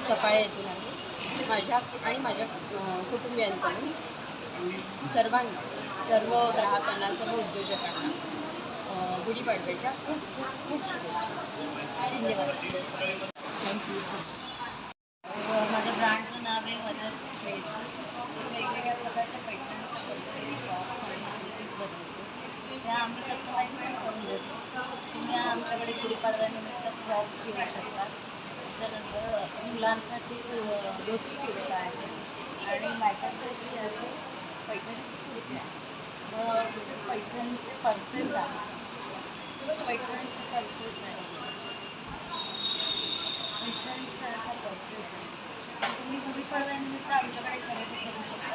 सफाळे येथून आहे. माझ्या आणि माझ्या कुटुंबियांकडून सर्वांना, सर्व ग्राहकांना, सर्व उद्योजकांना गुढीपाडव्याच्या खूप खूप खूप शुभेच्छा. धन्यवाद. थँक्यू. माझं ब्रँडचं नाव आहे वरच ट्रेड्स. वेगवेगळ्या प्रकारच्या पैठणीच्या पर्सेस, टॉप्स आणि कुर्तीज बनवतो. त्या आम्ही कस्टमाइज पण करून देतो. तुम्ही आमच्याकडे गुढीपाडव्यानिमित्त फ्रॉक्स घेऊ शकता. त्याच्यानंतर मुलांसाठी धोती केलेलं आहे आणि बायकांसाठी असे पैठणीची कुर्ती आहे. मग तसे पैठणीचे पर्सेस आहेत. पैठणीचे पर्सेस आहेत. पैठणीच्या अशा पर्सेस आहेत. तुम्ही गुढीपाडव्यानिमित्त आमच्याकडे खरेदी करू शकता.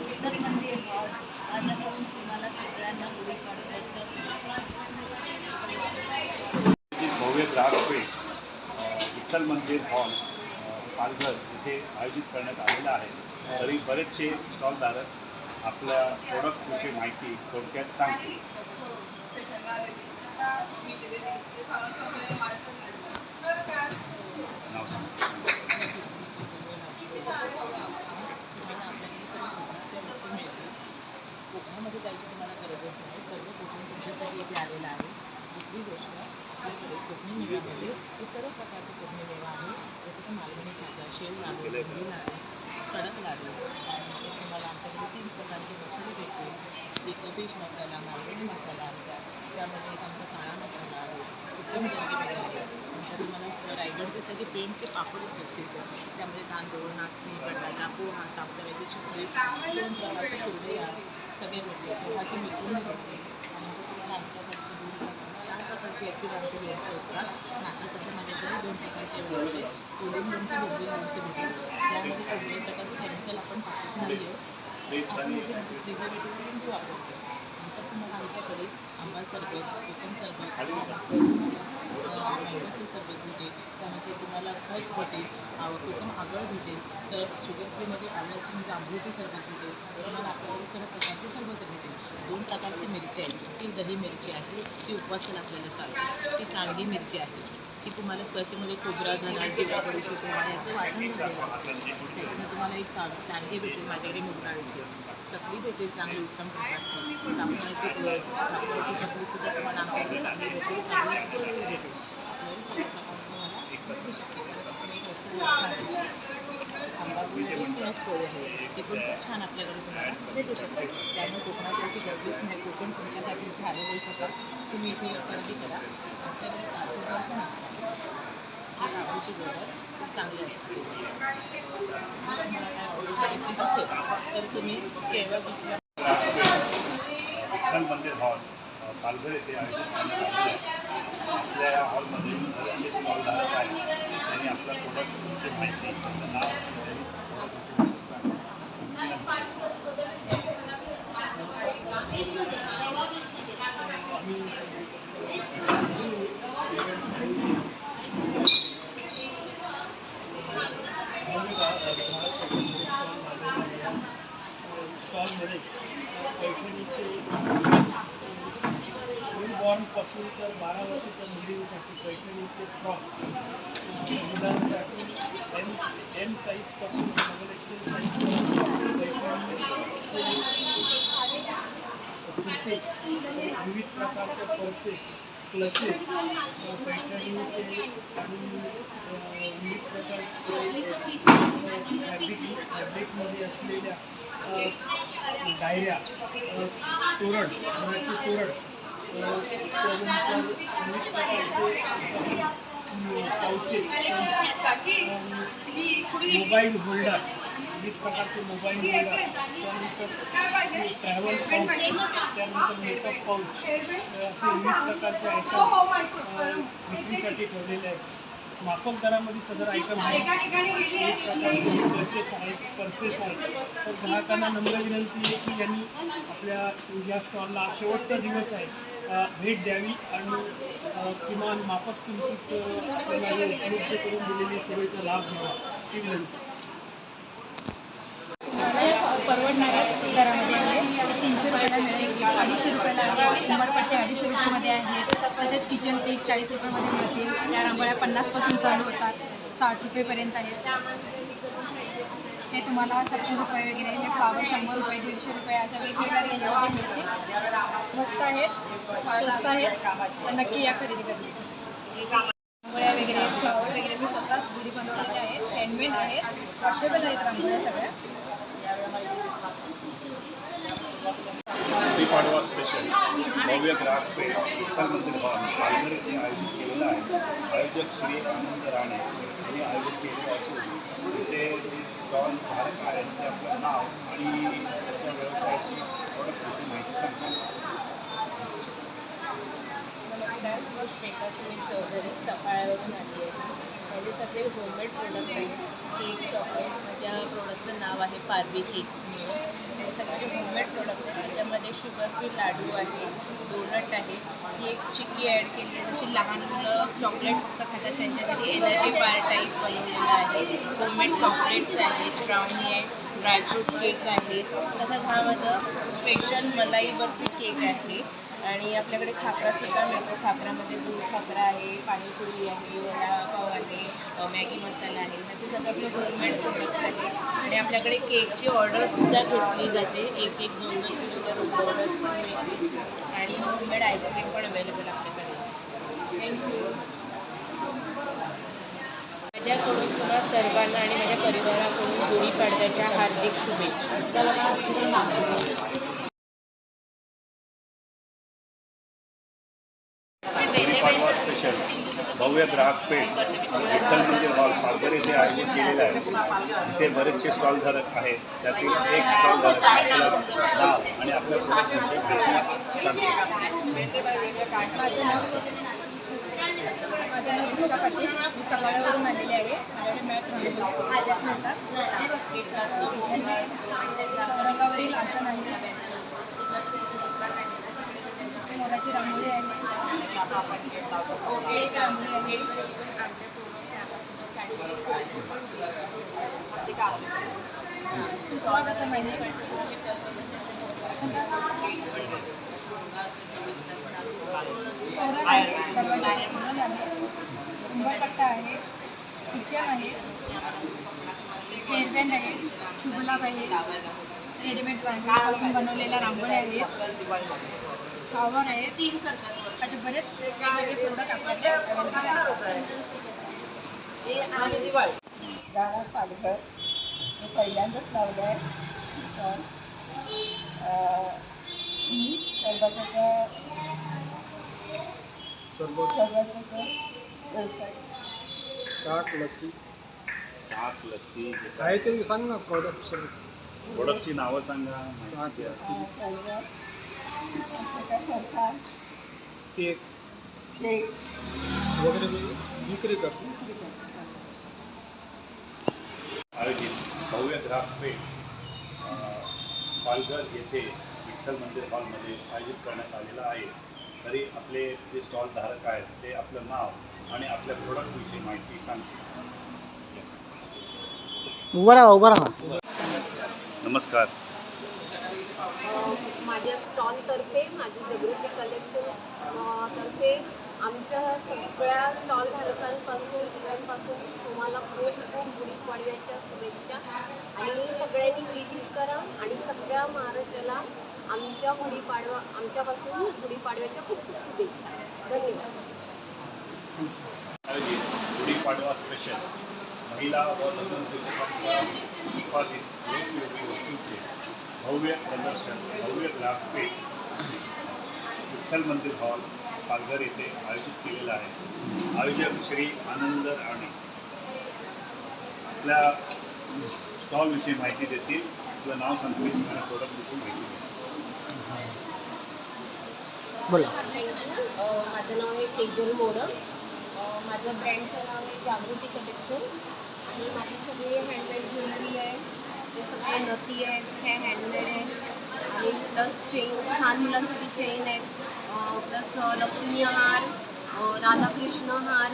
विठ्ठल मंदिर हॉल माझ्याकडून तुम्हाला सगळ्यांना गुढीपाडव्याच्या शुभेच्छा. भव्य ग्राहक पेठ विठ्ठल मंदिर हॉल पालघर इथे आयोजित करण्यात आलेला आहे. तरी बरेचसे स्टॉलधारक आपल्या प्रोडक्टविषयी माहिती थोडक्यात सांगतील. नाव सांगा. कोकणामध्ये जायची तुम्हाला गरजच नाही. सर्व कोकण तुमच्यासाठी इथे आलेलं आहे. दुसरी गोष्ट आपल्याकडे कोकणी मेव्यामध्ये हे सर्व प्रकारचे कोकणी मेवा आहे. जसं की मालवणी खाजा, शेल लाडू, बुंदी लाडू, कडक लाडू. त्यानंतर तुम्हाला आमच्याकडे 3 प्रकारचे मसाले भेटतील. एक फिश मसाला, मालवणी मसाला, त्यामध्ये एक आमचा काळा मसाला आहे. उत्तम दर्जाचे नंतर तुम्हाला रायगडचे पेंटचे पापड असतील त्यामध्ये तांदूळ, नाचणी, बटाटा, पोहा, साबुदाण्याची चिकळी, 2 प्रकारचे कुरडे सगळे भेटते. पोहाची मिळून भेटते. त्यानंतर तुम्हाला आमच्याकडचे 4 प्रकारचे याची लोणचे लोणचे असतात. आता सध्या माझ्याकडे 2 प्रकारचे लोणचे, कोलिंग लोणचे, डोंगरी लोणचे भेटेल. त्यामध्ये कोणत्याही प्रकारचं केमिकल आपण टाकत नाही आहे. आपण प्रिझर्वेटिव्ह लिंबू वापरतो. नंतर तुम्हाला आमच्याकडे आंबा सरबत, कोकम सरबत, मँगोचं सरबत भेटेल. त्यामध्ये तुम्हाला खस भेटेल, कोकम आगळ भेटेल. तर शुगर फ्रीमध्ये आल्याची जांभूळची सरबत भेटेल. तुम्हाला आपल्याकडे सर्व प्रकारचे सरबत भेटेल. 2 प्रकारची मिरची आहे. ती दही मिरची आहे, ती उपवासाला आपल्याला चालते. ती सांडगी मिरची आहे, ती तुम्हाला स्वच्छमध्ये खोबरा, धना, जिरा, बडीशेप याचं वाटण दिलेलं असतं. त्याच्यामध्ये तुम्हाला एक सांडगे भेटेल माझ्याकडे मुगडाळीची. चकली भेटेल चांगली उत्तम प्रकारची. साखरेची चकलीसुद्धा तुम्हाला आमच्याकडे चांगली भेटेल. चांगली भेटेल. स्टोरी आहे ती पण खूप छान आपल्याकडे तुम्हाला भेटू शकते. त्यामुळे कोकणात याची गरजेच नाही. कोकण तुमच्यासाठी इथे आले होऊ शकतात. तुम्ही इथे खरेदी करा. आपल्याकडे ताजं असं राबूची गोबर खूप चांगली असते. तुम्हाला काय ऑर्डर करायची असेल तर तुम्ही केव्हा विठ्ठल मंदिर हॉल पालघर येथे आयोजित करण्यात आलेले आहे. आपल्या या हॉलमध्ये बरेचसे स्टॉलधारक आहेत. त्यांनी आपल्या प्रोडक्टची माहिती, त्यांचं नाव, स्टॉलमध्ये पैठणीचे न्यूबॉर्नपासून तर 12 वर्षाच्या मुलींसाठी पैठणीचे फ्रॉक, मुलांसाठी एम साईजपासून डबल एक्सेल साईजपर्यंत पैठणीचे कुर्ते, विविध प्रकारच्या पर्सेस, क्लचेस, पैठणीचे आणि विविध प्रकारचे फॅब्रिकमध्ये असलेल्या डायऱ्या, तोरण, घराचे तोरण, त्यानंतर विविध प्रकारचे पाउचेस, मोबाईल होल्डर, विविध प्रकारचे मोबाईल होल्डर, त्यानंतर ट्रॅव्हल पाऊच, त्यानंतर मेकअप पाऊच, असे विविध प्रकारचे आयटम विक्रीसाठी ठेवलेले आहेत. माफक दरामध्ये सदर आयटम आहेत. एक प्रकारचे क्लचेस आहेत, पर्सेस आहेत. तर ग्राहकांना नम्र विनंती आहे की यांनी आपल्या या स्टॉलला शेवटचा दिवस आहे भेट द्यावी आणि किमान माफक किंमतीत उपलब्ध करून दिलेली सेवेचा लाभ घ्यावा ही विनंती. परवडणाऱ्या दरामध्ये आहे. ते 300 रुपयाला मिळेल, 250 रुपयाला आहे. उंबरपट्टे 250 रुपयामध्ये आहेत. तसेच किचन टीप 40 रुपयामध्ये मिळतील. या रांगोळ्या 50पासून चालू होतात, 60 रुपयेपर्यंत आहेत. हे तुम्हाला 70 रुपये वगैरे, हे फ्लावर 100 रुपये, 150 रुपये अशा वेगवेगळ्या रेंजमध्ये मिळतील. मस्त आहेत, स्वस्त आहेत, तर नक्की या खरेदी करण्यासाठी. रांगोळ्या वगैरे, फ्लावर वगैरे मी स्वतः घरी बनवलेले आहेत. हँडमेड आहेत, वॉशेबल आहेत रांगोळ्या सगळ्या. गुढीपाडवा स्पेशल भव्य ग्राहक पेठ विठ्ठल मंदिर हॉल पालघर येथे आयोजित केलेलं आहे. आयोजक श्री आनंद राणे यांनी आयोजित केलेलं असून तिथे जे स्टॉल धारक आहेत ते आपलं नाव आणि त्याच्या व्यवसायाची प्रोडक्टची माहिती सांगतात. नमस्कार, मी श्वेता सुमित चौधरी सफाळ्यावरून आली आहे. माझे सगळे होममेड प्रोडक्ट आहेत. केक, चॉकलेट, माझ्या प्रोडक्टचं नाव आहे पारबी केक्स म्हणून. हे सगळे होममेड प्रोडक्ट आहेत. त्याच्यामध्ये शुगर फ्री लाडू आहे, डोनट आहे, ही एक चिक्की ॲड केली आहे. जशी लहान मुलं चॉकलेट फक्त खातात त्यांच्यासाठी एनर्जी बार टाईप बनवलेला आहे. होममेड चॉकलेट्स आहेत, ब्राउनी आहे, ड्रायफ्रूट केक आहे. तसंच हा माझा स्पेशल मलाई बर्फी केक आहे. आणि आपल्याकडे खाकरासुद्धा मिळतो. खाकरामध्ये दूध खाकरा आहे, पाणीपुरी आहे, वडापाव आहे, मॅगी मसाला आहे. असे सगळे आपले होममेड प्रोडक्ट्स आहेत. आणि आपल्याकडे केकची ऑर्डरसुद्धा घेतली जाते. 1-1, 2-2 किलोच्या ऑर्डर्स पण मिळतील. आणि होममेड आईस्क्रीम पण अवेलेबल आपल्याकडे. थँक्यू. माझ्याकडून तुम्हा सर्वांना आणि माझ्या परिवाराकडून गुढीपाडव्याच्या हार्दिक शुभेच्छा. गुढीपाडवा स्पेशल भव्य ग्राहक पेठ विठ्ठल मंदिर हॉल पालघर येथे आयोजित केलेलं आहे. इथे बरेचसे स्टॉल धारक आहेत. त्यातील एक स्टॉल धारक आपलं नाव आणि आपल्या प्रोडक्टची माहिती सांगतो. माझं नाव दीक्षा पाटील, मी सफाळ्यावरून आलेले आहे. माझ्याकडे मिळतात. रंगावरील आसन आहे, मोराची रांगोळी आहे, एक रांगोळी आहे. सुस्वागतम आहे. दरवाजाचे कुंडल आहे, उंबरपट्टा आहे, किचन आहे, हेअरबँड आहे, शुभलाभ आहे, रेडीमेड पासून बनवलेल्या रांगोळ्या आहेत, फ्लावर आहे. असे बरेच वेगवेगळे प्रोडक्ट आपल्याकडे अवेलेबल आहेत. राणा पालघर मी पहिल्यांदाच लावलं आहे स्टॉल. सरबताचा व्यवसाय. ताक लस्सी ताक, लस्सी, काय ते सांग ना प्रोडक्ट सर. प्रोडक्टची नावं सांगा. ताक लस्सी सर्व असं काय फरसाण, केक केक वगैरे विक्री करतो. आयोजित भव्य ग्राहक पेठ पालघर येथे विठ्ठल मंदिर हॉलमध्ये आयोजित करण्यात आलेलं आहे. तरी आपले जे स्टॉल धारक आहेत ते आपलं नाव आणि आपल्या प्रोडक्टविषयी माहिती सांगतील. उभा राहा. नमस्कार. माझ्या स्टॉलतर्फे, माझी जागृती कलेक्शन तर्फे आमच्या सगळ्या स्टॉल धारकांपासून सगळ्यांपासून तुम्हाला खूप खूप गुढीपाडव्याच्या शुभेच्छा. आणि सगळ्यांनी विजिट करा आणि सगळ्या महाराष्ट्राला आमच्यापासून गुढीपाडव्याच्या खूप खूप शुभेच्छा. धन्यवाद. आयोजित गुढीपाडवा स्पेशल महिला व लग्नोद्योजकांच्या उत्पादित वेगवेगळी वस्तूंचे भव्य प्रदर्शन भव्य ग्राहक पेठ विठ्ठल मंदिर हॉल पालघर येथे आयोजित केलेलं आहे. आयोजक श्री आनंद राणे आपल्या स्टॉलविषयी माहिती देतील. आपलं नाव सांगतील आणि प्रोडक्टविषयी माहिती देतील. बोला. माझं नाव आहे तेजल मोडक. माझं ब्रँडचं नाव आहे जागृती कलेक्शन. आणि माझी सगळी हँडमेड ज्वेलरी आहे. ते सगळे नथी आहेत, हे हँडमेड आहे. आणि प्लस चेन, लहान मुलांसाठी चेन आहेत, प्लस लक्ष्मी हार, राधाकृष्ण हार,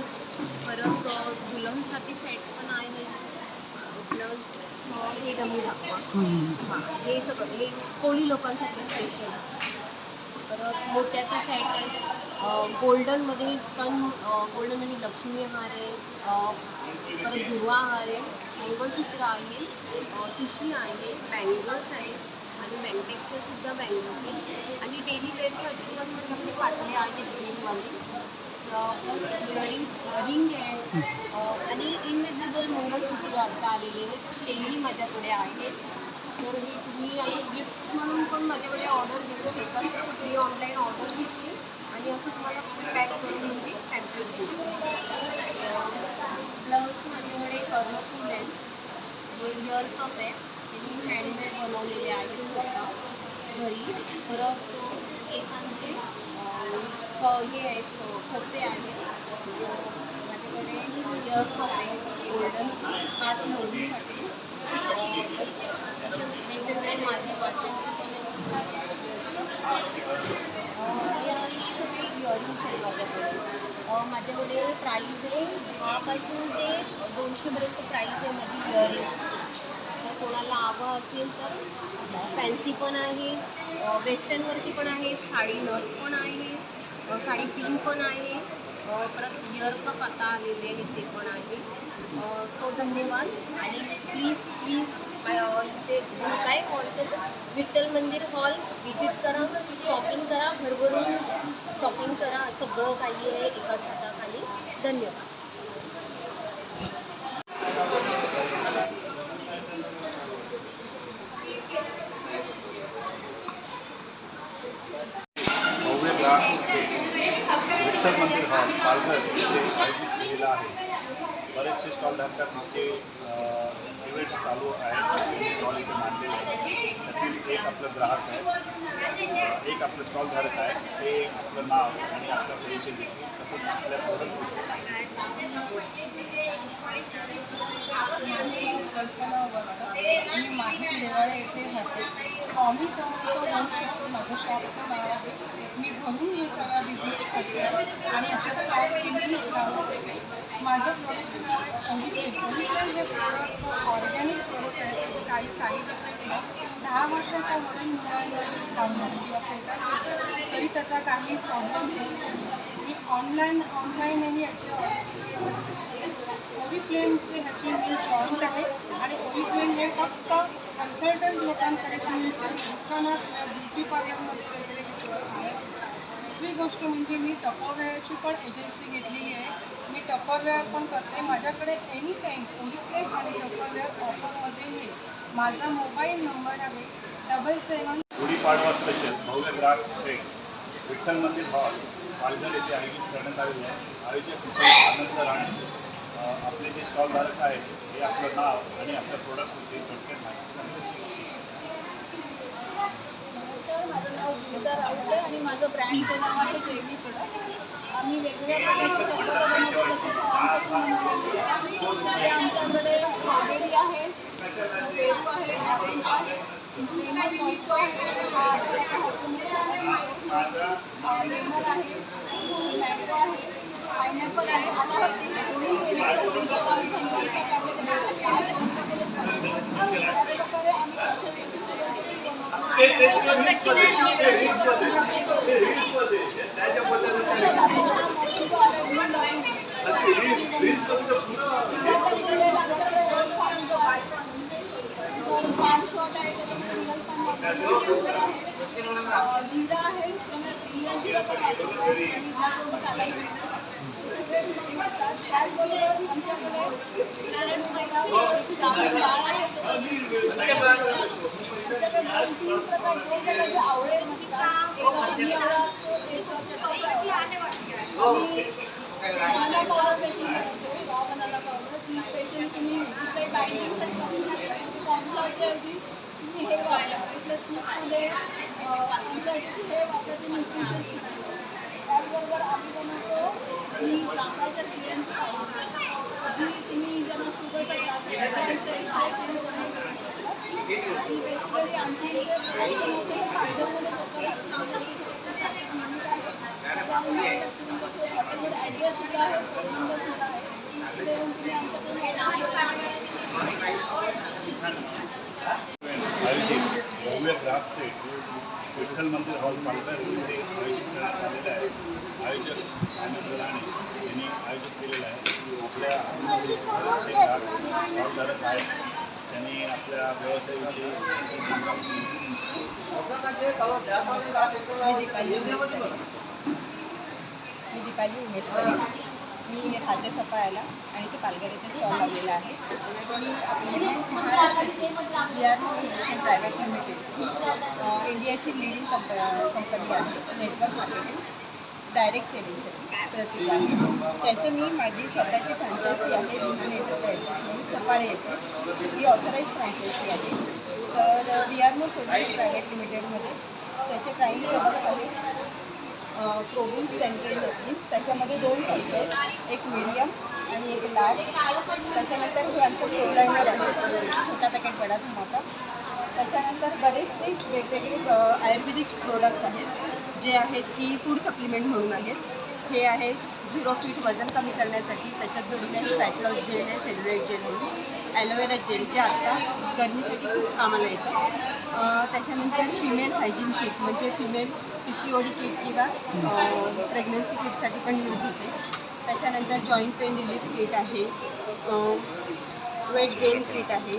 परत दुल्हनसाठी सेट पण आहे. प्लस हे डमी दाखवा. हां, हे सगळं हे कोळी लोकांसाठी स्पेशल. परत मोत्याचा सेट आहे, गोल्डनमध्ये गोल्डनमध्ये लक्ष्मी हार आहे, परत दुर्वा हार आहे, मंगळसूत्र आहे, ठुशी आहे, बँगल्स आहेत आणि बँटेक्सचे सुद्धा बँगल्स आहेत आणि डेली वेअरसाठी पण म्हणजे आपले पाटले आहेत ग्रीनवाले, प्लस रिंग आहे आणि इनविजिबल मंगळसूत्र आता आलेले आहेत तेही माझ्याकडे आहेत. तर हे तुम्ही असं गिफ्ट म्हणून पण माझ्याकडे ऑर्डर देऊ शकता. मी ऑनलाईन ऑर्डर घेते आणि असं तुम्हाला पॅक करून म्हणजे पॅम्पलेट देते. प्लस माझ्याकडे कर्णफूल आहे, इयर कप आहे, ते मी हँडमेड बनवलेले आहेत स्वतः घरी. परत केसांचे हे आहेत, खोपे आहेत. माझ्याकडे इयर कप आहे गोल्डन 5 नवरीसाठी. वेगवेगळे माझे वाचनचे ही सगळी इयरिंग्स आहेत माझ्याकडे. माझ्याकडे प्राईज आहे 10पासून ते 200पर्यंत प्राईज आहे माझी इयरिंग्स. जर कोणाला हवं असेल तर फॅन्सी पण आहे, वेस्टर्नवरती पण आहे, साडी नथ पण आहे, साडी पिन पण आहे, परत इयर कप आता आलेले आहेत ते पण आहे. सो धन्यवाद आणि प्लीज इथे काय हॉलचं विठ्ठल मंदिर हॉल विजिट करा, शॉपिंग करा, घरभरून शॉपिंग करा. सगळं काही आहे एका छताखाली. धन्यवाद. भव्य ग्राहक विठ्ठल मंदिर हॉल पालघर इथे आयोजित केलेला आहे. बरेचसे स्टॉल धारकात आमचे इव्हेंट्स चालू आहेत, स्टॉल इथे मांडलेले आहेत. त्यातील एक आपलं ग्राहक आहे, एक आपलं स्टॉल धारक आहे, ते आपलं नाव आणि आपला परिचय देतील. तसंच आपल्या प्रोडक्ट कल्पना वर्धा. मी माहीम देवाळे येथे राहते. स्वामी समर्थ होम शॉप माझं शॉपचं नाव आहे. मी घरून हे सगळा बिझनेस करते आणि असे स्टॉल मी लावते. माझं प्रोडक्टचं नाव आहे ओरिफ्लेम. ओरिफ्लेम हे प्रोडक्ट ऑर्गॅनिक प्रोडक्ट आहे. काही साईड इफेक्ट नाही. 10 वर्षाच्या वरील मुलांना लावणार किंवा पोटात तरी त्याचा काही प्रॉब्लेम नाही. मी ऑनलाईन आणि याची ओरिफ्लेमचे ह्याची मी जॉईंट आहे आणि ओरिफ्लेम हे फक्त कन्सल्टंट लोकांकडेच मिळते. दुकानात ब्युटी पार्लरमध्ये वगैरे आहे. दुसरी गोष्ट म्हणजे मी टपरवेअरची पण एजन्सी घेतली आहे. मी टपरवेअर पण करते. माझ्याकडे एनी टाईम ओरिफ्लेम आणि टपरवेअर ऑफरमध्ये मिळेल. माझा मोबाईल नंबर आहे 77. गुढीपाडवा स्पेशल भव्य ग्राहक भेट विठ्ठल मंदिर हॉल पालघर येथे आयोजित करण्यात आलेले आहे. आयोजक आनंद राणे. आपले जे स्टॉल धारक आहेत हे आपलं नाव आणि आपल्या प्रोडक्टविषयी थोडक्यात माहिती सांगतात. नमस्कार, माझं नाव जुनिता राऊत आहे आणि माझं ब्रँडचं नाव आहे जेवी प्रोडक्ट. आम्ही वेगवेगळ्या प्रकारचे चप्पलं बनवतो, जसे आमच्याकडे स्ट्रॉबेरी आहे, पेरू आहे, ऑरेंज आहे, लेमन आहे, लेमन आहे, मँगो आहे, पायनॅपल आहे. आता त्याचप्रकारे आम्ही पान शॉट आहे, जिरा आहे, त्याचबरोबर आमच्याकडे आवळे नसतात. एक आवळा असतो, एक चटणी आणि बनाना पावडर देखील मिळतो. बनाना पावडर जी स्पेशली तुम्ही कुठल्याही बाइंडिंगसाठी वापरू शकता. कॉर्नफ्लॉरच्या ऐवजी तुम्ही हे वापरा. प्लस फ्रूटमध्ये हे वापरते न्यूट्रिशियस. त्याचबरोबर आम्ही बनवतो ही जांभळाच्या बियांची पावडर, जी तुम्ही ज्यांना शुगरचा त्रास आहे त्यानुसार करू शकता. आणि बेसिकली आमची प्रोडक्शन होते फायद्यामध्ये ॲड्रेस सुद्धा आहे, फोन नंबर सुद्धा आहे. तिथे येऊन तुम्ही आमच्याकडून आयोजित भव्य ग्राहक पेठ विठ्ठल मंदिर हॉल पालघर येथे आयोजित करण्यात आलेलं आहे. आयोजक आनंद राणे यांनी आयोजित केलेलं आहे. आपल्या बरेचसे ग्राहक स्टॉलधारक आहेत. त्यांनी आपल्या व्यवसायाविषयी सांगावं. मी दीपाली उमेश करे. मी राहते सफाळ्याला आणि ते पालघर येथे स्टॉल लावलेला आहे. मी आपली महाराष्ट्राची VR सोल्युशन प्रायव्हेट लिमिटेड इंडियाची लिडिंग कंपनी आहे. नेटवर्क मार्केटिंग डायरेक्ट सेलिंगसाठी प्रसिद्ध आहे. त्याचं मी माझी स्वतःची फ्रँचायसी आहे विमान एंटरप्राइजेस म्हणून सफाळे येते. ही ऑथराईज फ्रँचायसी आहे. तर VR सोल्युशन प्रायव्हेट लिमिटेडमध्ये त्याचे प्राईम प्रोडक्ट आहे प्रोविन सेंट्रल नोटीस. त्याच्यामध्ये 2 टाईप आहेत, एक मीडियम आणि एक लार्ज. त्याच्यानंतर हे आमचं प्रोलायनर आहे, छोटा पॅकेट बडा धमाका. त्याच्यानंतर बरेचसे वेगवेगळे आयुर्वेदिक प्रोडक्ट्स आहेत जे आहेत की फूड सप्लिमेंट म्हणून आहेत. हे आहे 0 फीट वजन कमी करण्यासाठी. त्याच्यात जोडलेली फॅट लॉस जेल आहे, सेल्युलाइट जेल म्हणून. ॲलोवेरा जेल जे आता गरमीसाठी खूप कामाला येतं. त्याच्यानंतर फिमेल हायजीन किट म्हणजे फिमेल PCOD किट किंवा प्रेग्नन्सी किटसाठी पण यूज होते. त्याच्यानंतर जॉईंट पेन रिलीफ किट आहे, वेट गेन किट आहे.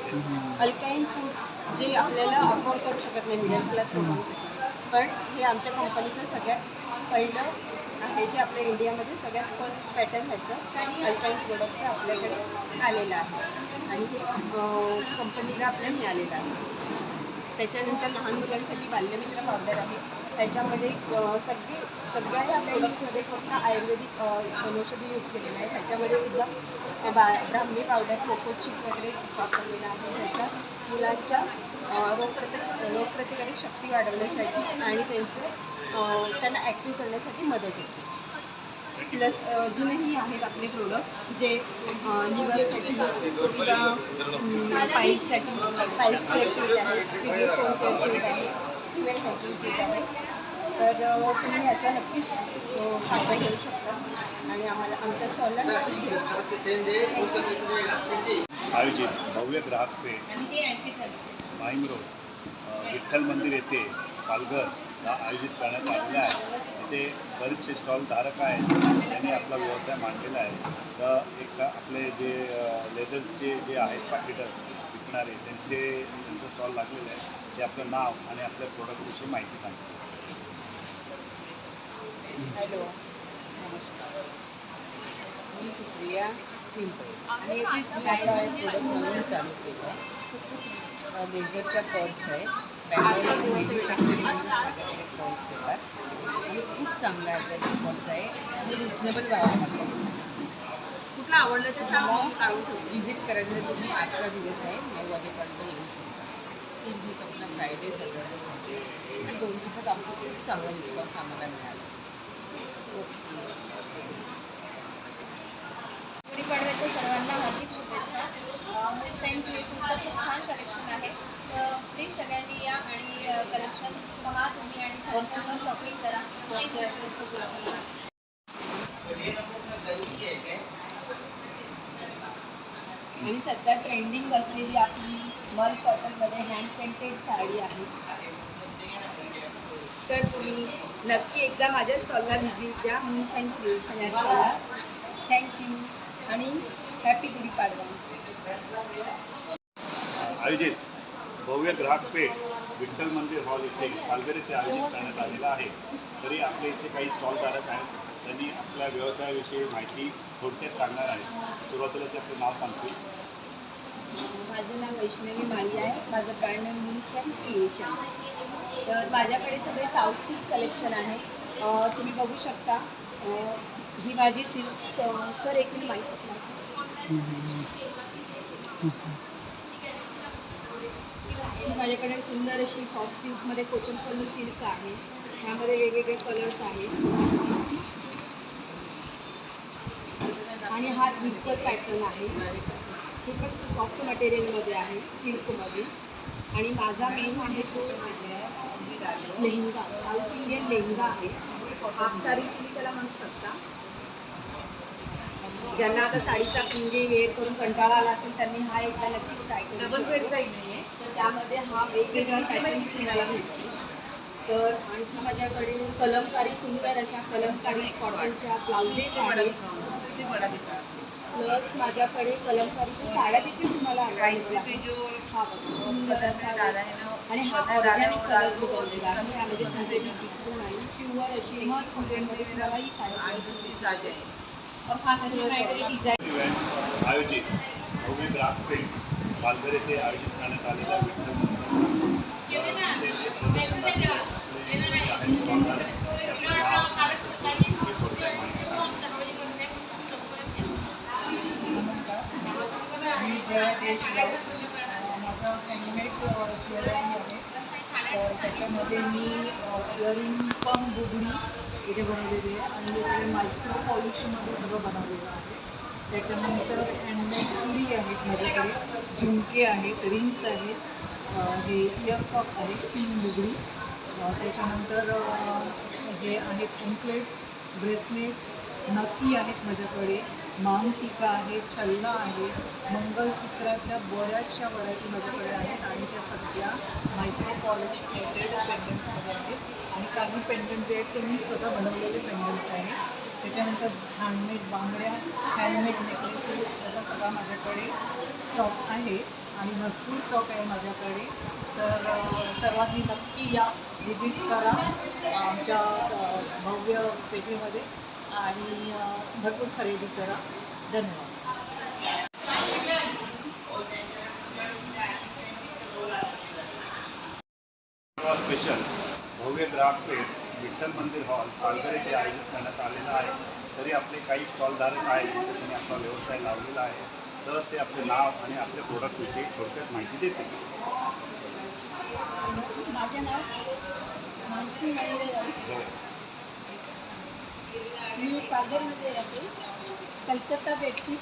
अल्काईन फूड जे आपल्याला अफोर्ड करू शकत नाही मिडल क्लास लोकांसाठी, पण हे आमच्या कंपनीचं सगळ्यात पहिलं आहे जे आपल्या इंडियामध्ये सगळ्यात फर्स्ट पॅटर्न ह्याचं अल्काईन प्रोडक्टचं आपल्याकडे आलेलं आहे आणि हे कंपनीला आपल्याला मिळालेलं आहे. त्याच्यानंतर लहान मुलांसाठी बाल्यमित्र पावडर आहे. ह्याच्यामध्ये सगळ्या ह्या प्रोडक्ट्समध्ये फक्त आयुर्वेदिक वनौषधी यूज केलेलं आहे. ह्याच्यामध्ये सुद्धा ब्राह्मी पावडर कोकोचिप वगैरे वापरलेला आहे ज्याचा मुलांच्या रोगप्रतिकारक शक्ती वाढवण्यासाठी आणि त्यांना ॲक्टिव्ह करण्यासाठी मदत होते. प्लस अजूनही आहेत आपले प्रोडक्ट्स जे लिव्हरसाठी किंवा पाईल्ससाठी पाईल्स केअर किट आहे, किडनी स्टोन केअर किट आहे, फिमेल हायजीन किट आहे. तर तुम्ही ह्याचा नक्कीच फायदा घेऊ शकता आणि आम्हाला आमच्या स्टॉलला नक्कीच घेऊ. आयोजित भव्य ग्राहक पेठ माहीम रोड विठ्ठल मंदिर येथे पालघर आयोजित करण्यात आलेले आहे. इथे बरेचसे स्टॉलधारक आहेत त्यांनी आपला व्यवसाय मांडलेला आहे. तर एक आपले जे लेदरचे जे आहेत पाकिटं विकणारे त्यांचं स्टॉल लागलेलं आहे. ते आपलं नाव आणि आपल्या प्रोडक्टविषयी माहिती सांगतात. हॅलो, नमस्कार. मी सुप्रिया पिंपळे आणि याची प्रोडक्ट म्हणून चालू केलं आहे. लेझरच्या पर्स आहे, पर्स येतात आणि खूप चांगला याचा रिस्पॉन्स आहे आणि रिजनेबल भावामध्ये. कुठला आवडलं तर मला विजिट करायचं तुम्ही. आजचा दिवस आहे, 9 वाजेपर्यंत येऊ शकता. 3 दिवसांना फ्रायडे सॅटर्डे संडे आणि 2 दिवसात आमचा खूप चांगला रिस्पॉन्स आम्हाला मिळाला. गुढीपाडव्याच्या सर्वांना हार्दिक शुभेच्छा. मूनशाईन क्रिएशनचं खूप छान कलेक्शन आहे. तर प्लीज सगळ्यांनी या आणि कलेक्शन पहा तुम्ही आणि छान छान शॉपिंग करा. आणि सध्या ट्रेंडिंग असलेली आपली मल कॉटनमध्ये हँड पेंटेड साडी आहे. तर तुम्ही नक्की एकदा माझ्या स्टॉलला व्हिजिट द्या, मूनशाईन क्रिएशन या स्टॉलला. थँक्यू आणि हॅपी गुढीपाडवा. आयोजित भव्य ग्राहक पेठ विठ्ठल मंदिर हॉल इथे पालघर येथे आयोजित करण्यात आलेला आहे. तरी आपल्या इथे काही स्टॉलधारक आहेत त्यांनी आपल्या व्यवसायाविषयी माहिती थोडक्यात सांगणार आहे. सुरुवातीला ते आपलं नाव सांगतील. माझं नाव वैष्णवी माळी आहे. माझं ब्रँड नेम मूनशाईन क्रिएशन. तर माझ्याकडे सगळे साऊथ सिल्क कलेक्शन आहे. तुम्ही बघू शकता. ही माझी सिल्क सर एक मिनिट माहिती ही माझ्याकडे सुंदर अशी सॉफ्ट सिल्कमध्ये कोचमपल्लू सिल्क आहे. ह्यामध्ये वेगवेगळे कलर्स आहेत आणि हा ट्रिपल पॅटर्न आहे. हे पण सॉफ्ट मटेरियलमध्ये आहे, सिल्कमध्ये. आणि माझा मेन आहे तो लेहंगा, साऊथ इंडियन लेहंगा आहे. हाफ साडी तुम्ही त्याला म्हणू शकता. ज्यांना आता साडीचा म्हणजे वेअर करून कंटाळा आला असेल त्यांनी हा एकदा नक्कीच ट्राय करू डबल बेड काही नाही आहे. तर त्यामध्ये हा वेगवेगळ्या पॅटर्न्स तुम्हाला भेटतील. तर आणखी माझ्याकडे कलमकारी सुंदर अशा कलमकारी कॉटनच्या ब्लाउजेस आहेत. ते बडा दिखा. प्लस माझ्याकडे कलमकारीच्या साड्या देखील तुम्हाला अवेलेबल आहेत. हा बघा सुंदर असा आणि हा ऑर्गॅनिक कलर जो बनलेला आहे यामध्ये सिंथेटिक बिलकुल नाही प्युअर अशी मग कुठेमध्ये तुम्हाला ही साडी जागे आहे. और खास अशी काहीतरी डिझाईन इव्हेंट्स आयोजित भव्य ग्राहक फेट पालघर येथे आयोजित करण्यात आलेल्या मी जया देशराव. माझं हँडमेड ज्वेलरी आहे. तर त्याच्यामध्ये मी इयरिंग पण बुगडी इथे बनवलेली आहे आणि हे सगळे मायक्रो पॉलिशमध्ये सगळं बनवलेलं आहे. त्याच्यानंतर हँडमेड चुडी आहेत माझ्याकडे, झुमके आहेत, रिंग्स आहेत, हे इयर कप आहे 3 बुगडी. त्याच्यानंतर हे आहेत एंकलेट्स, ब्रेसलेट्स, नथी आहेत माझ्याकडे, मांगटिका आहे, छल्ला आहे, मंगलसूत्राच्या बऱ्याचशा व्हरायटी माझ्याकडे आहेत आणि त्या सगळ्या मायक्रो पॉलिश प्लेटेड पेंडंट्समध्ये आहेत आणि काही पेंडंट जे आहेत ते मी स्वतः बनवलेले पेंडंट्स आहेत. त्याच्यानंतर हँडमेड बांगड्या, हँडमेड नेकलेसेस असा सगळा माझ्याकडे स्टॉक आहे आणि भरपूर स्टॉक आहे माझ्याकडे. तर सर्वांनी नक्की या, व्हिजिट करा आमच्या भव्य पेठेमध्ये आणि भरपूर खरेदी करा. धन्यवाद. स्पेशल भव्य ग्राहक पेठ विठ्ठल मंदिर हॉल पालघर येथे आयोजित करण्यात आलेला आहे. तरी आपले काही स्टॉलधारक आहेत त्यांनी आपला व्यवसाय लावलेला आहे, तर ते आपले नाव आणि आपल्या प्रोडक्टविषयी थोडक्यात माहिती देतील. माझे नाव मानसी महेंद्र राऊत. हो. मी पालघरमध्ये राहते. कलकत्ता बेडशीट,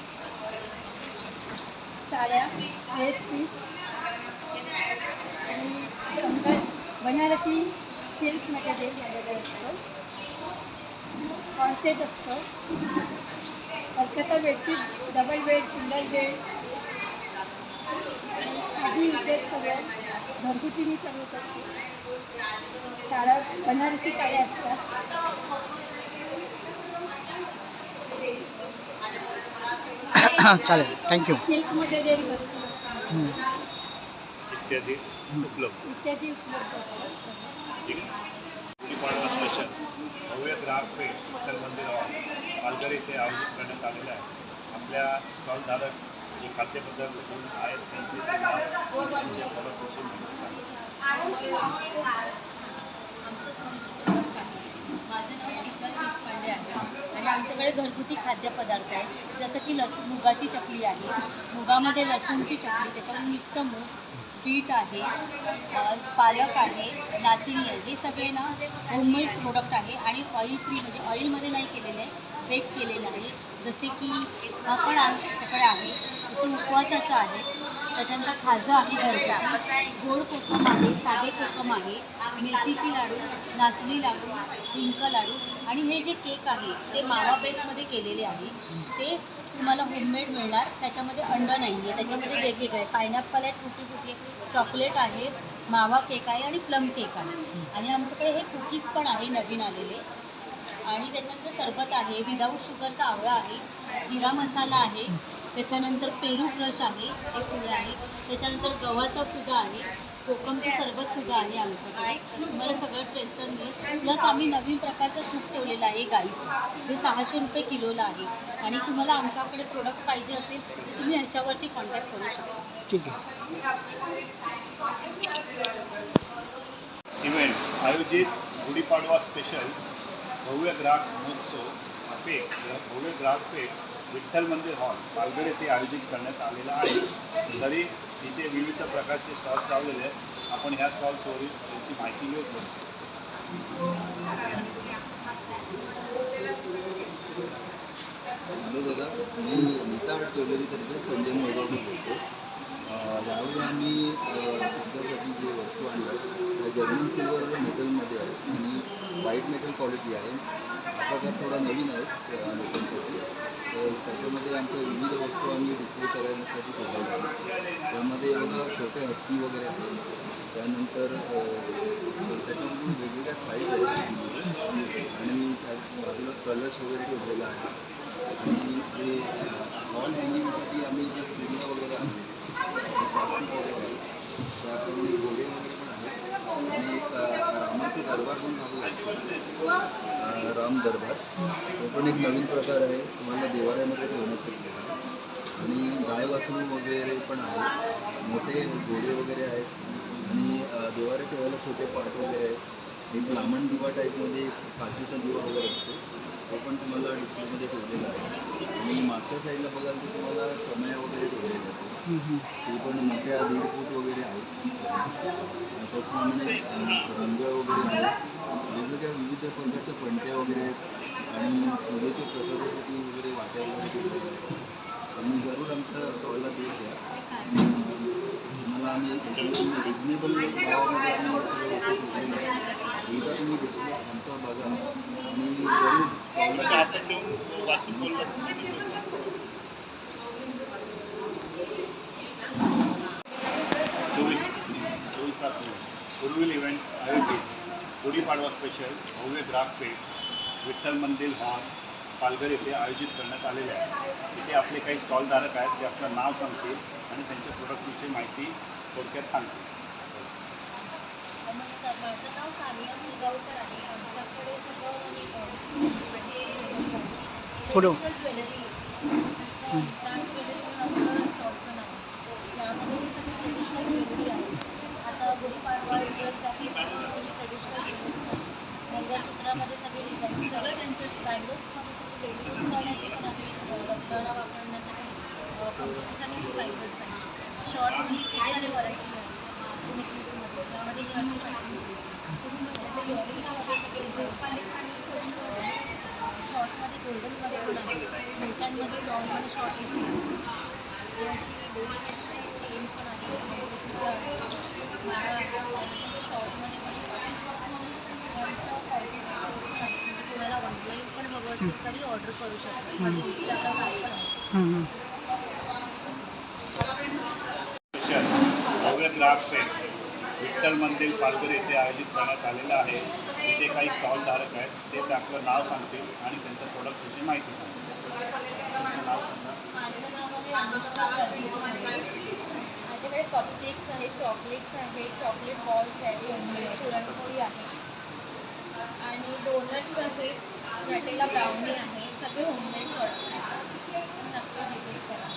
साड्या, ड्रेस पीस आणि समजा बनारसी सिल्क मटेरियल माझ्याकडे असतं. कॉन्सेट असतं. Calcutta bedsheet, double bed, single bed, आधी उद्योग सगळं घरगुती मी सगळं करते. साड्या बनारसी साड्या असतात. चालेल, थँक्यू. सिल्क मटेरियल भरपूर असतं. इत्यादी उपलब्ध. इत्यादी उपलब्ध असतात. ठीक आहे. गुढीपाडवा स्पेशल भव्य ग्राहक पेठ विठ्ठल मंदिर हॉल पालघर येथे आयोजित करण्यात आलेलं आहे. आपल्या स्टॉलधारक जे खाद्यपदार्थ घेऊन आहेत त्यांचे नाव, त्यांच्या प्रोडक्टविषयी माहिती सांगा. आमचं सोनूची प्रोडक्ट आहे. माझं नाव शीतल देशपांडे आहे आणि आमच्याकडे घरगुती खाद्यपदार्थ आहेत. जसं की मुगाची चकली आहे, मुगामध्ये लसूणची चकली, त्याच्यामध्ये नुसतं मूग, बीट आहे, पालक आहे, नाचणी आहे. हे सगळे ना होममेड प्रोडक्ट आहे आणि ऑइल फ्री, म्हणजे ऑइलमध्ये नाही केलेलं आहे, बेक केलेलं आहे. जसे की हा पण आमच्याकडे आहे, जसं उपवासाचं आहे. त्याच्यानंतर खाजं आहे घरगुती, गोड कोकम आहे, साधे कोकम आहे, मेथीची लाडू, नाचणी लाडू, डिंक लाडू आणि हे जे केक आहे ते मावा बेसमध्ये केलेले आहे. ते तुम्हाला होममेड मिळणार. त्याच्यामध्ये अंड नाही आहे, त्याच्यामध्ये वेगवेगळे आहे. पायनॅपल आहे, टुटी फुटी आहे, चॉकलेट आहे, मावा केक आहे आणि प्लम केक आहे. आणि आमच्याकडे हे कुकीज पण आहे नवीन आलेले. आणि त्याच्यानंतर सरबत आहे, विदाऊट शुगरचा आवळा आहे, जिरा मसाला आहे, त्याच्यानंतर पेरू क्रश आहे, हे पुढे आहे. त्याच्यानंतर गव्हाचा सुद्धा आहे, कोकमचं सरबतसुद्धा आहे आमच्याकडे. तुम्हाला सगळं टेस्टर मिळेल. प्लस आम्ही नवीन प्रकारचं तूप ठेवलेलं आहे गाईचं, जे 600 रुपये किलोला आहे. आणि तुम्हाला आमच्याकडे प्रोडक्ट पाहिजे असेल तर तुम्ही ह्याच्यावरती कॉन्टॅक्ट करू शकता. ठीक आहे. इव्हेंट्स आयोजित गुढीपाडवा स्पेशल भव्य ग्राहक महोत्सव भव्य ग्राहक पेठ विठ्ठल मंदिर हॉल पालघर येथे आयोजित करण्यात आलेला आहे. तरी इथे विविध प्रकारचे स्टॉल्स लावलेले आहेत. आपण ह्या स्टॉल्सवरील त्यांची माहिती घेऊ. हॅलो दादा, मी नीता ज्वेलरीतर्फे संजय मोळगावकर बोलतो. यावेळी आम्ही तुमच्यासाठी जे वस्तू आणल्या त्या जर्मन सिल्वर मेटलमध्ये आहे आणि व्हाईट मेटल क्वालिटी आहे. प्रकार थोडा नवीन आहे लोकांसाठी. तर त्याच्यामध्ये आमच्या विविध वस्तू आम्ही डिस्प्ले करण्यासाठी ठेवलेल्या आहेत. त्यामध्ये बघा छोटे हत्ती वगैरे आहेत. त्यानंतर त्याच्यामध्ये वेगवेगळ्या साईज आहेत आणि त्या बाजूला कलर्स वगैरे ठेवलेला आहे. आणि ते वॉल हँगिंगसाठी आम्ही जे सूर्य वगैरे आहे स्वास्तिक वगैरे आहे त्याप्रमाणे घोडे वगैरे पण आहेत. आणि एक रामाचे दरबार पण लागू आहे, राम दरबार. तो पण एक नवीन प्रकार आहे, तुम्हाला देवाऱ्यामध्ये ठेवण्यासाठी आहे. आणि गाय वासरू वगैरे पण आहे, मोठे घोडे वगैरे आहेत. आणि देवाऱ्या ठेवायला छोटे पाट वगैरे आहेत. एक लांबण दिवा टाईपमध्ये एक काचेचा दिवा वगैरे असतो, तो पण तुम्हाला डिस्प्लेमध्ये ठेवलेला आहे. आणि मागच्या साईडला बघाल तर तुम्हाला समया वगैरे ठेवलेल्या आहेत, ते पण मोठ्या 1.5 फूट वगैरे आहेत. त्याचप्रमाणे रंग वगैरे आहेत, वेगवेगळ्या विविध प्रकारच्या पणत्या वगैरे आहेत. आणि पूजेच्या प्रसादासाठी वगैरे वाट्या वगैरे ठेवलेल्या आहेत. आणि जरूर आमच्या स्टॉलला भेट द्या. तुम्हाला आम्ही रिजनेबल भावामध्ये आम्ही सगळे वस्तू ठेवलेले आहे. एकदा तुम्ही डिस्प्ले आमचा बघा आणि जरूर स्टॉलला चोवीस तास पूर्वील इव्हेंट्स आयोजित गुढीपाडवा स्पेशल भव्य ग्राहक पेठ विठ्ठल मंदिर हॉल पालघर येथे आयोजित करण्यात आलेले आहे. इथे आपले काही स्टॉलधारक आहेत, ते आपलं नाव सांगतील आणि त्यांच्या प्रोडक्टविषयी माहिती थोडक्यात सांगतील. नमस्कार, माझं नाव सानिया मुलगावकर आहे. आमच्याकडे सगळं ट्रेडिशनल ज्वेलरी ब्रँड ज्वेलरी म्हणून आमचं स्टॉलचं नाव आहे. यामध्ये हे सगळी ट्रेडिशनल ज्वेलरी आहे. आता गुढीपाडवा येतो त्यासाठी ट्रेडिशनल ज्वेलरी, मंगळसूत्रामध्ये सगळे डिझाईन, सगळं त्यांचं बँगल्समध्ये सगळे डेली यूज करण्याचे पण आहे, लग्नाला वापरण्यासाठी फंक्शनसाठी बँगल्स आहे. शॉर्टमध्ये खूप सारे व्हरायटी आहे. नेकलेसमध्ये त्यामध्ये हे असे पॅटर्न्स आहेत. इयरिंग्समध्ये सगळे डिझाईन्स आहेत. शॉर्टमध्ये गोल्डनमध्ये पण आहे. मोठ्यांमध्ये लॉंगमध्ये शॉर्ट नेकलेस हे अशी डेली चेन पण आहे. माळा आहे. शॉर्टमध्ये पण म्हणजे कोणाला ऑनलाईन पण हवं असेल तरी ऑर्डर करू शकतो. माझं इंस्टाग्राम आय पण आहे. भव्य ग्राहक पेठ विठ्ठल मंदिर पालघर येथे आयोजित करण्यात आलेलं आहे. इथे काही स्टॉलधारक आहेत, ते आपलं नाव सांगतील आणि त्यांच्या प्रोडक्टविषयी माहिती सांगतील. तुमचं नाव सांगा. माझं नाव आहे अनुष्का प्रदीप. माझ्याकडे कपकेक्स आहेत, चॉकलेट्स आहेत, चॉकलेट बॉल्स आहेत, पुरणपोळी आहे आणि डोनट्स आहेत, नटेला ब्राउनी आहे. सगळे होममेड प्रॉडक्ट्स आहेत. नक्की व्हिजिट करा.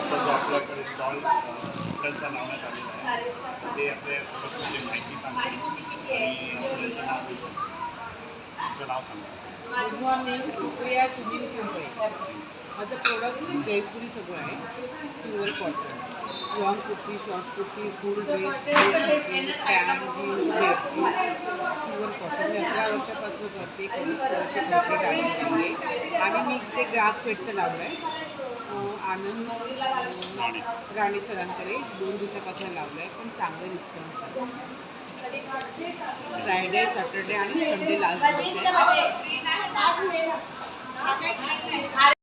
आता जो आपल्याकडे स्टॉल हॉटेलचं नावण्यात आलेलं आहे, ते आपल्या प्रोडक्टविषयी माहिती सांगतील आणि हॉटेलचं नाव विचार. तुमचं नाव सांगा. Good morning, Supriya Sunil Kumble. माझं प्रोडक्ट जयपुरी सगळं आहे, pure cotton. Long kurti, short kurti, full dress, pant, jeans, बेडसी, प्युअर कॉटन. मी 11 वर्षापासून करते. आणि मी ते ग्राहक पेठचं लावलं आहे. आनंद राणे सरांकडे 2 दिवसापासून लावलं आहे, पण चांगलं रिस्पॉन्स आहे. फ्रायडे, सॅटर्डे आणि संडे लास्ट दिवस आहे.